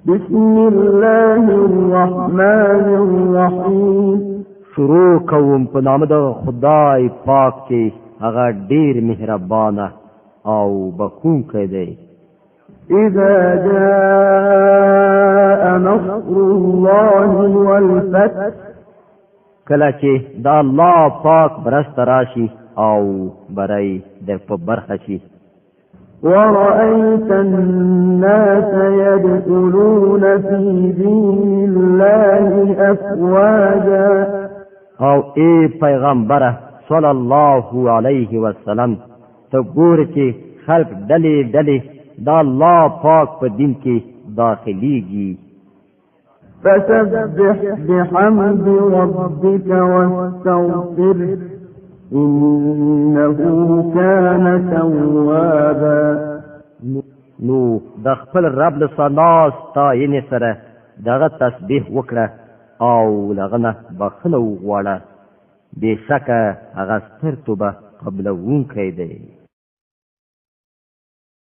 بسم الله الرحمن الرحیم. شروع کوم په نام د خدای پاک چې هغه ډیر مهربانه او بخښونکی دی. اذا جاء نصر الله والفتح. کله چې د الله پاک برسته راشي او برای در په برخه شي. ورأيت الناس يدخلون في دين الله أفواجا. او ای پیغمبره صلی الله علیه وسلم ته ګور چې خلق ډلې ډلې د الله پاک په دین کې داخليږي. فسبح بحمد ربك واستغفره إنه كان توابا. نو د خپل رب له ثنا ستاینې سره دغه تسبیح وکړه او لغنه بخنه وغواړه. بېشکه هغه ستر توبه قبلوونکی دی.